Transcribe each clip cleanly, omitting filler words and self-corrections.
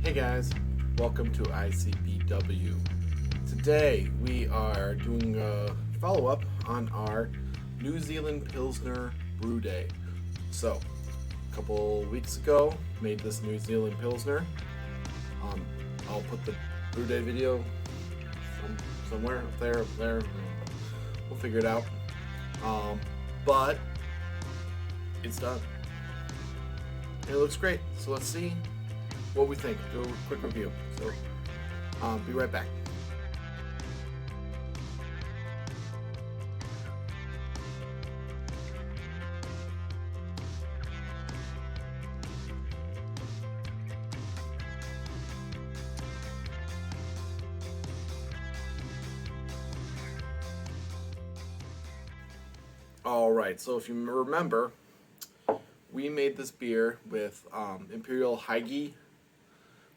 Hey guys, welcome to ICBW. Today we are doing a follow-up on our New Zealand Pilsner Brew Day. So, a couple weeks ago, made this New Zealand Pilsner. Um, I'll put the Brew Day video somewhere up there. We'll figure it out. But it's done. And it looks great. So let's see what we think. Do a quick review. So, be right back. All right. So if you remember, we made this beer with Imperial Heige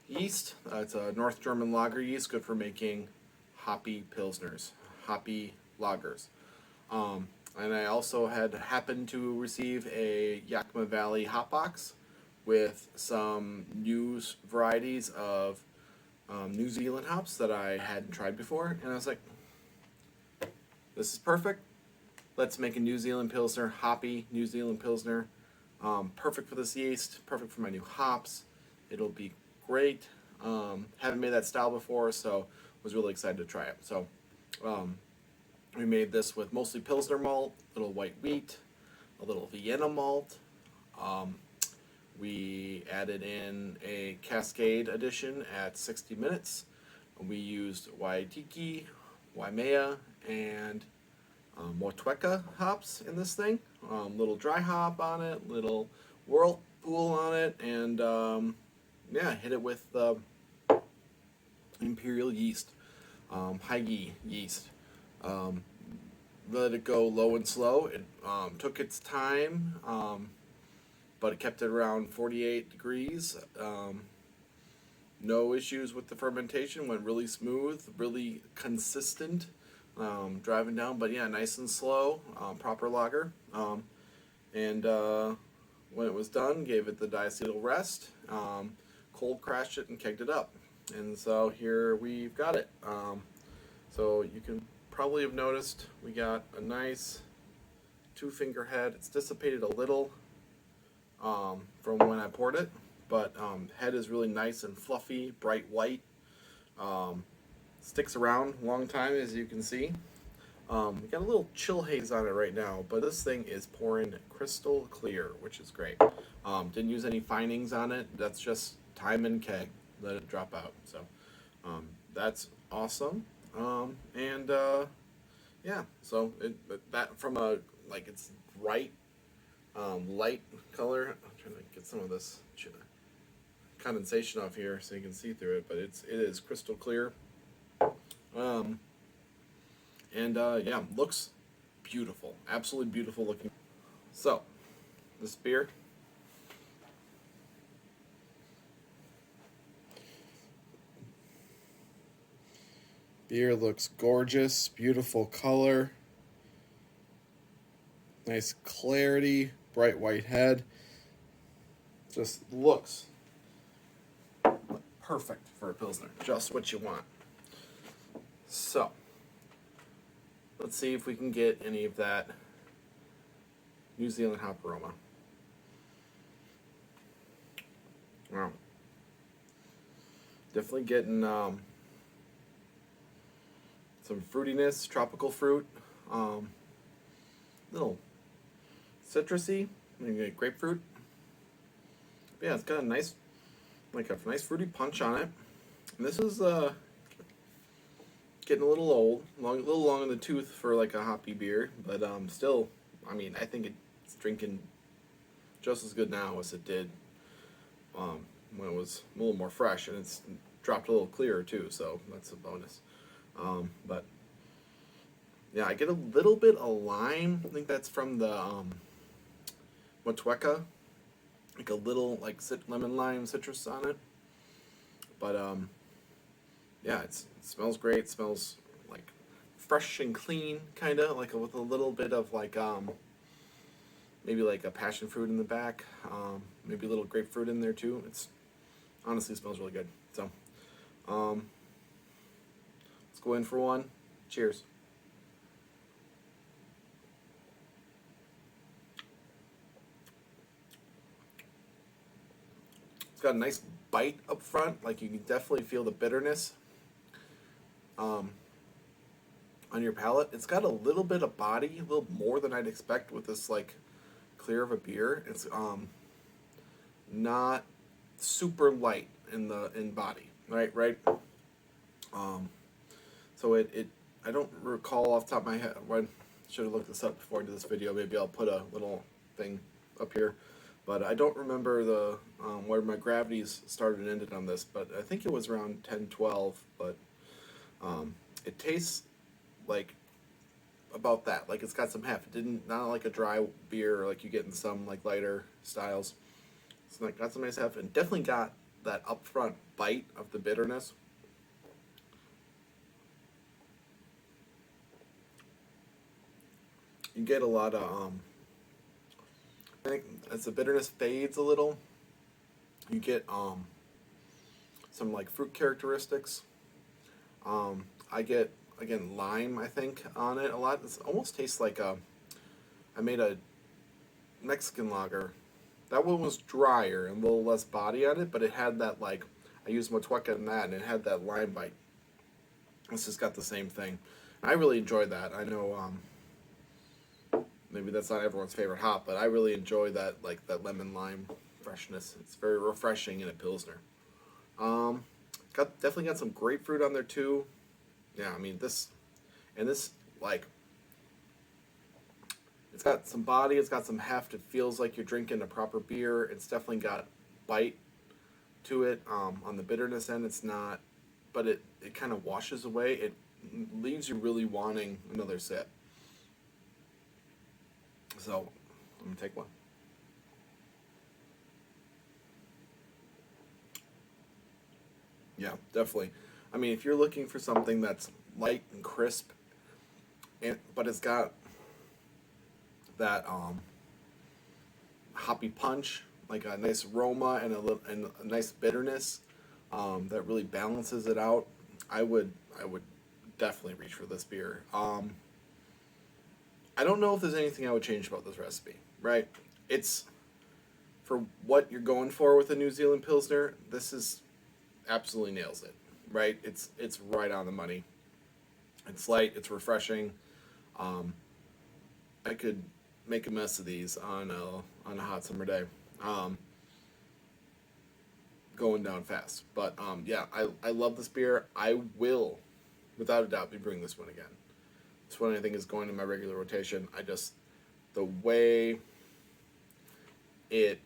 yeast. It's a North German lager yeast, good for making hoppy pilsners, hoppy lagers. And I also had happened to receive a Yakima Valley hop box with some new varieties of New Zealand hops that I hadn't tried before, and I was like, this is perfect. Let's make a New Zealand Pilsner, hoppy New Zealand Pilsner. Perfect for this yeast, perfect for my new hops. It'll be great. Haven't made that style before, so was really excited to try it. So we made this with mostly Pilsner malt, a little white wheat, a little Vienna malt. We added in a Cascade addition at 60 minutes. We used Waitiki, Waimea, and Motueka hops in this thing. Little dry hop on it, little whirlpool on it, and yeah, hit it with Imperial yeast, Heige yeast. Let it go low and slow. It took its time, but it kept it around 48 degrees. No issues with the fermentation. Went really smooth, really consistent. Driving down, but yeah, nice and slow, proper lager. And when it was done, gave it the diacetyl rest, cold crashed it and kegged it up. And so here we've got it. So you can probably have noticed we got a nice 2-finger head. It's dissipated a little from when I poured it, but head is really nice and fluffy, bright white. Sticks around a long time, as you can see. We got a little chill haze on it right now, but this thing is pouring crystal clear, which is great. Didn't use any finings on it. That's just time and keg. Let it drop out. So that's awesome. And yeah, so that from a it's bright, light color. I'm trying to get some of this condensation off here so you can see through it, but it is crystal clear. Yeah, looks beautiful, absolutely beautiful looking. So, this beer, looks gorgeous, beautiful color, nice clarity, bright white head. Just looks perfect for a Pilsner, just what you want. So, let's see if we can get any of that New Zealand hop aroma. Wow. Definitely getting some fruitiness, tropical fruit, little citrusy, maybe grapefruit. But yeah, it's got a nice fruity punch on it. And this is getting a little old, a little long in the tooth for like a hoppy beer, but still, I mean, I think it's drinking just as good now as it did when it was a little more fresh, and it's dropped a little clearer too, so that's a bonus. But yeah, I get a little bit of lime. I think that's from the Motueka, like a little lemon lime citrus on it. But yeah, it smells great. It smells like fresh and clean, kind of with a little bit of maybe like a passion fruit in the back, maybe a little grapefruit in there too. It's Honestly, it smells really good. So, let's go in for one. Cheers. It's got a nice bite up front. Like, you can definitely feel the bitterness on your palate. It's got a little bit of body, a little more than I'd expect with this like clear of a beer. It's not super light in body, right. So it I don't recall off the top of my head. I should have looked this up before I did this video. Maybe I'll put a little thing up here, but I don't remember the where my gravities started and ended on this. But I think it was around 10, 12. But it tastes like about that. Like it's got some heft. It didn't not like a dry beer like you get in some like lighter styles. It's like got some nice heft and definitely got that upfront bite of the bitterness. You get a lot of I think as the bitterness fades a little, you get some like fruit characteristics. I get again lime I think on it a lot. It almost tastes like I made a Mexican lager. That one was drier and a little less body on it, but it had that like I used Motueka in that and it had that lime bite. This has got the same thing. I really enjoyed that. I know maybe that's not everyone's favorite hop, but I really enjoy that like that lemon lime freshness. It's very refreshing in a Pilsner. Definitely got some grapefruit on there too. Yeah, I mean this like it's got some body, it's got some heft. It feels like you're drinking a proper beer. It's definitely got bite to it. On the bitterness end, it's not, but it kind of washes away. It leaves you really wanting another sip. So, let me take one. Yeah, definitely. I mean, if you're looking for something that's light and crisp, but it's got that hoppy punch, like a nice aroma and a nice bitterness that really balances it out, I would definitely reach for this beer. I don't know if there's anything I would change about this recipe, right? It's for what you're going for with a New Zealand Pilsner, this is absolutely nails it, right? It's right on the money. It's light, it's refreshing. I could make a mess of these on a hot summer day, going down fast. But yeah, I love this beer. I will, without a doubt, be bringing this one again. This one I think is going in my regular rotation. The way it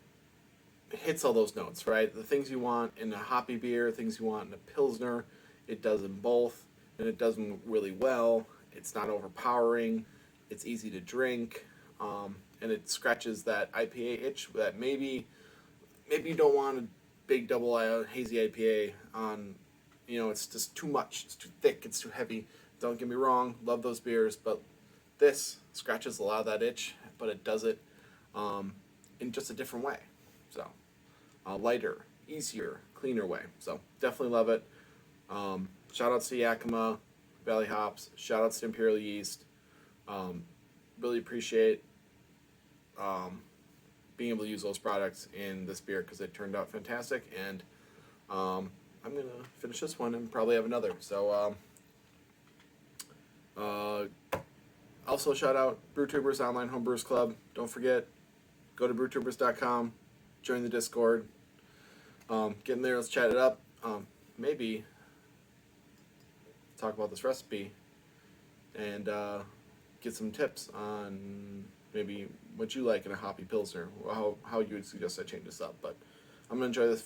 hits all those notes, right? The things you want in a hoppy beer, things you want in a Pilsner, it does in both, and it does them really well. It's not overpowering. It's easy to drink, and it scratches that IPA itch that maybe you don't want a big double hazy IPA on. It's just too much. It's too thick. It's too heavy. Don't get me wrong, love those beers, but this scratches a lot of that itch, but it does it in just a different way. So, a lighter, easier, cleaner way. So, definitely love it. Shout outs to Yakima, Valley Hops. Shout outs to Imperial Yeast. Really appreciate being able to use those products in this beer because it turned out fantastic. And I'm going to finish this one and probably have another. So, also shout out BrewTubers Online Homebrewers Club. Don't forget, go to brewtubers.com, join the Discord, get in there, let's chat it up. Maybe talk about this recipe and get some tips on maybe what you like in a hoppy Pilsner, or how you would suggest I change this up. But I'm going to enjoy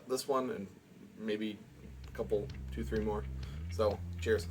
this one and maybe a couple, 2, 3 more. So, cheers.